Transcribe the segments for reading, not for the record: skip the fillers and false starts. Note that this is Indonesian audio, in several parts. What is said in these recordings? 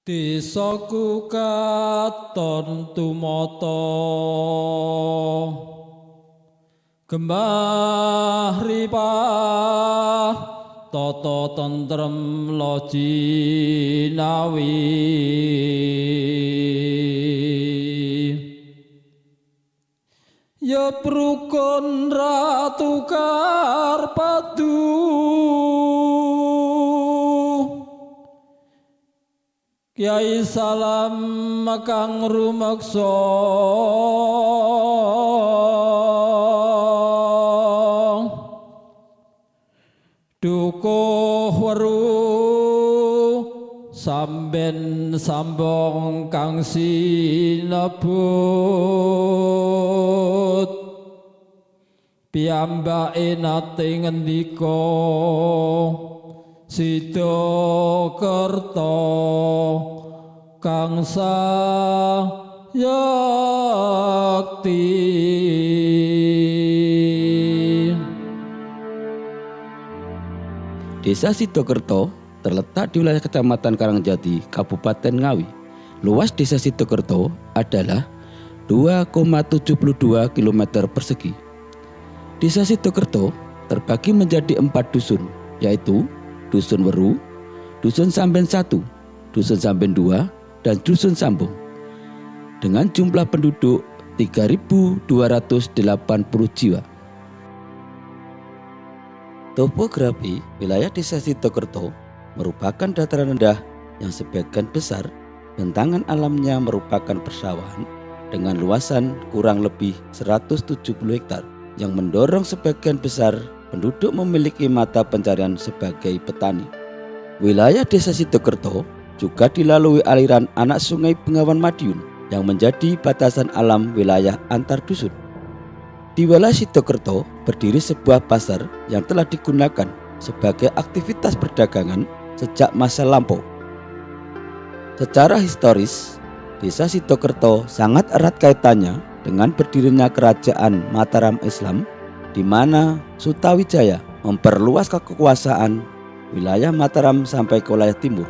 Desaku katon tumata gembah ripah tata tentrem lojinawi ya prukun ratu karpadu Kyai salam kang rumeksa dukuh weruh samben sambong kang sinebut piyambake nate ngendika Sidakerta kang sayakti. Desa Sidakerta terletak di wilayah Kecamatan Karangjati, Kabupaten Ngawi. Luas Desa Sidakerta adalah 2,72 km persegi. Desa Sidakerta terbagi menjadi 4 dusun, yaitu Dusun Weru, Dusun Samben 1, Dusun Samben 2, dan Dusun Sambung. Dengan jumlah penduduk 3.280 jiwa. Topografi wilayah Desa Sidakerta merupakan dataran rendah yang sebagian besar bentangan alamnya merupakan persawahan dengan luasan kurang lebih 170 hektar yang mendorong sebagian besar penduduk memiliki mata pencarian sebagai petani. Wilayah Desa Sidakerta juga dilalui aliran anak sungai Bengawan Madiun yang menjadi batasan alam wilayah antar dusun. Di wilayah Sidakerta berdiri sebuah pasar yang telah digunakan sebagai aktivitas perdagangan sejak masa lampau. Secara historis, Desa Sidakerta sangat erat kaitannya dengan berdirinya Kerajaan Mataram Islam, di mana Sutawijaya memperluas kekuasaan wilayah Mataram sampai ke wilayah timur.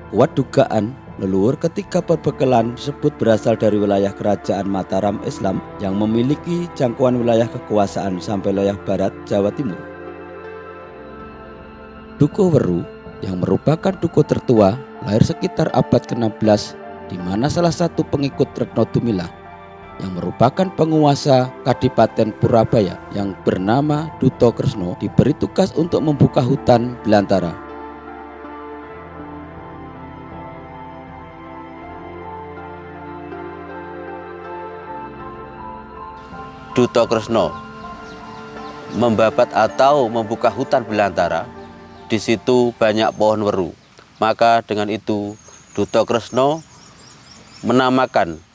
Kuat dugaan leluhur ketiga perbekalan tersebut berasal dari wilayah Kerajaan Mataram Islam yang memiliki jangkauan wilayah kekuasaan sampai wilayah barat Jawa Timur. Dukuh Weru yang merupakan dukuh tertua lahir sekitar abad ke-16, di mana salah satu pengikut Retno Dumilah yang merupakan penguasa Kadipaten Purabaya yang bernama Duto Kresno diberi tugas untuk membuka hutan belantara. Duto Kresno membabat atau membuka hutan belantara. Di situ banyak pohon weru. Maka dengan itu Duto Kresno menamakan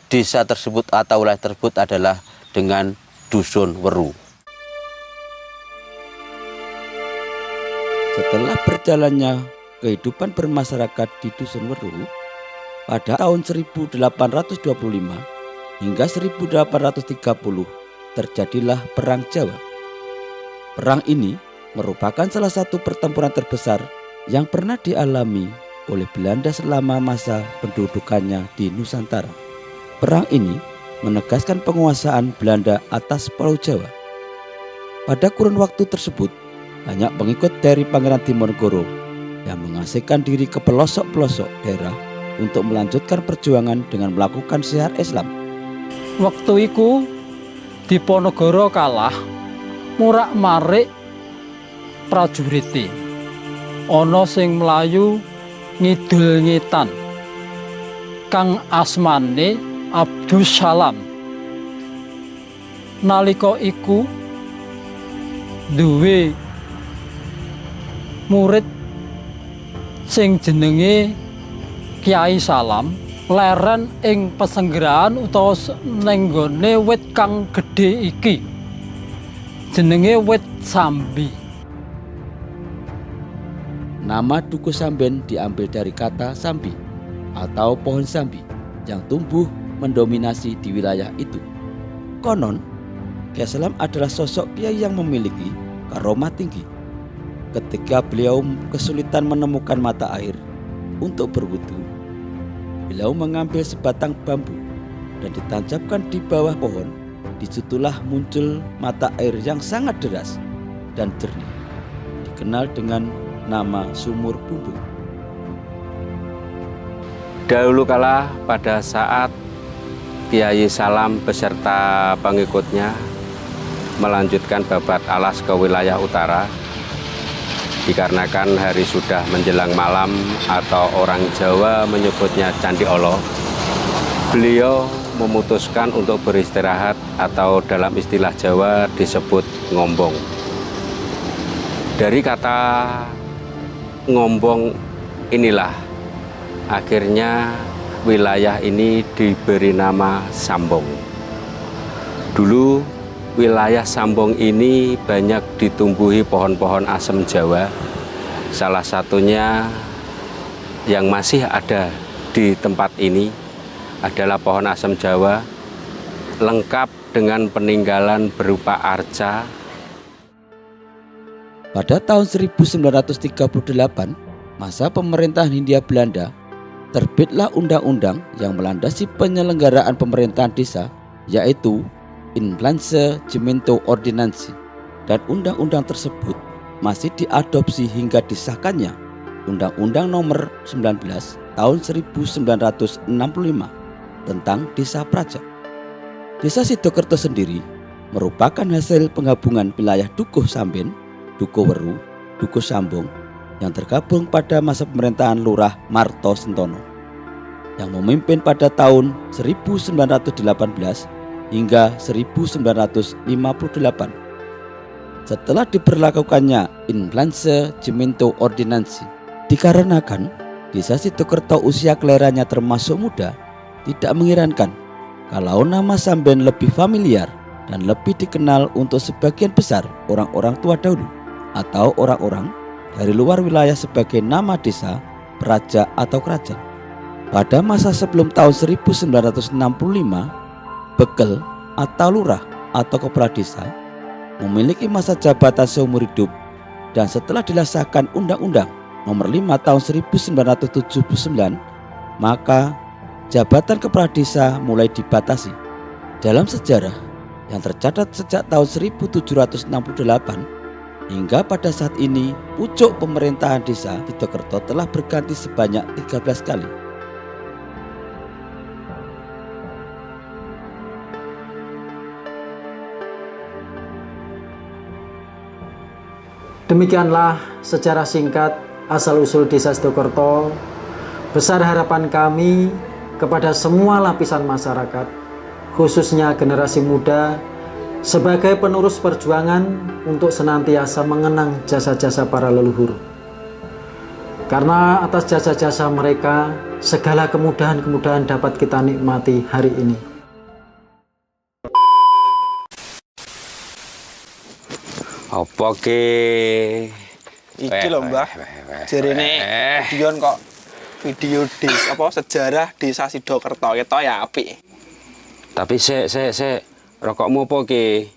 desa tersebut atau wilayah tersebut adalah dengan Dusun Weru. Setelah berjalannya kehidupan bermasyarakat di Dusun Weru, pada tahun 1825 hingga 1830 terjadilah Perang Jawa. Perang ini merupakan salah satu pertempuran terbesar yang pernah dialami oleh Belanda selama masa pendudukannya di Nusantara. Perang ini menegaskan penguasaan Belanda atas Pulau Jawa. Pada kurun waktu tersebut, banyak pengikut dari Pangeran Diponegoro yang mengasingkan diri ke pelosok-pelosok daerah untuk melanjutkan perjuangan dengan melakukan syiar Islam. Waktu iku Diponegoro kalah murak-marik prajurite. Ana sing mlayu ngidul ngetan kang asmane Abdus Salam. Nalika iku duwe murid sing jenenge Kyai Salam leren ing pesenggerahan utawa ning nggone wit kang gedhe iki jenenge wit sambi. Nama Dukuh Samben diambil dari kata sambi atau pohon sambi yang tumbuh mendominasi di wilayah itu. Konon, Kyai Salam adalah sosok kiai yang memiliki karomah tinggi. Ketika beliau kesulitan menemukan mata air, untuk berwudu, beliau mengambil sebatang bambu dan ditancapkan di bawah pohon. Disitulah muncul mata air yang sangat deras dan jernih, dikenal dengan nama Sumur Bumbung. Dahulu kala pada saat Kiai Salam beserta pengikutnya melanjutkan babat alas ke wilayah utara, dikarenakan hari sudah menjelang malam atau orang Jawa menyebutnya Candi Olo, beliau memutuskan untuk beristirahat atau dalam istilah Jawa disebut ngombong. Dari kata ngombong inilah akhirnya wilayah ini diberi nama Sambong. Dulu wilayah Sambong ini banyak ditumbuhi pohon-pohon asem Jawa. Salah satunya yang masih ada di tempat ini adalah pohon asem Jawa, lengkap dengan peninggalan berupa arca. Pada tahun 1938, masa pemerintahan Hindia Belanda, terbitlah undang-undang yang melandasi penyelenggaraan pemerintahan desa, yaitu Inlandse-Gemeente Ordinansie, dan undang-undang tersebut masih diadopsi hingga disahkannya Undang-Undang Nomor 19 tahun 1965 tentang Desa Praja. Desa Sidokerto sendiri merupakan hasil penggabungan wilayah Dukuh Samben, Dukuh Weru, Dukuh Sambong yang tergabung pada masa pemerintahan Lurah Marto Sentono yang memimpin pada tahun 1918 hingga 1958. Setelah diberlakukannya Inlandse-Gemeente Ordinansie, dikarenakan Desa Sidokerto usia kelahirannya termasuk muda, tidak mengirankan kalau nama Samben lebih familiar dan lebih dikenal untuk sebagian besar orang-orang tua dahulu atau orang-orang dari luar wilayah sebagai nama desa, praja atau kerajaan. Pada masa sebelum tahun 1965, bekel atau lurah atau kepala desa memiliki masa jabatan seumur hidup, dan setelah dilaksanakan Undang-Undang Nomor 5 tahun 1979, maka jabatan kepala desa mulai dibatasi. Dalam sejarah yang tercatat sejak tahun 1768 hingga pada saat ini, pucuk pemerintahan desa Sidokerto telah berganti sebanyak 13 kali. Demikianlah secara singkat asal-usul Desa Sidokerto. Besar harapan kami kepada semua lapisan masyarakat, khususnya generasi muda, sebagai penerus perjuangan untuk senantiasa mengenang jasa-jasa para leluhur. Karena atas jasa-jasa mereka, segala kemudahan-kemudahan dapat kita nikmati hari ini. Apa ke? Iki lho Mbah, jarene Dion kok video sejarah Desa Sidokerto ketok ya apik. Tapi sik rokokmu apa ki?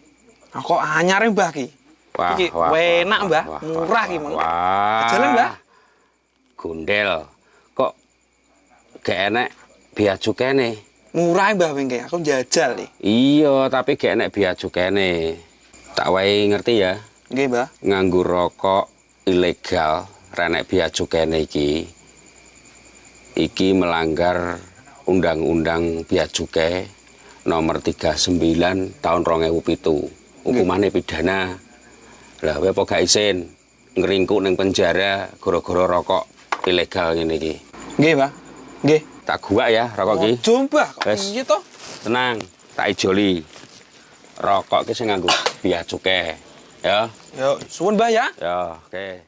Kok anyar Mbah ki? Iki enak Mbah, murah ki mong. Jalan Mbah. Gundel. Kok gak enek biaya cukene? Murah Mbah wingke, aku njajal nih. Iya, tapi gak enek biaya cukene. Tak wae ngerti ya. Nggih Mbah. Nganggo rokok ilegal renek biaya cukene iki melanggar Undang-Undang Bea Cukai Nomor 39 tahun 2007. Hukumane pidana. Lah kowe apa gak isin ngringkuk ning penjara gara-gara rokok ilegal ngene iki? Nggih, Mbah. Nggih. Tak gua ya rokok iki. Coba kok piye to? Tenang, tak ijoli. Rokok ki sing nganggo bea cukai. Ya. Yo, suwun Mbah ya. Ya, oke.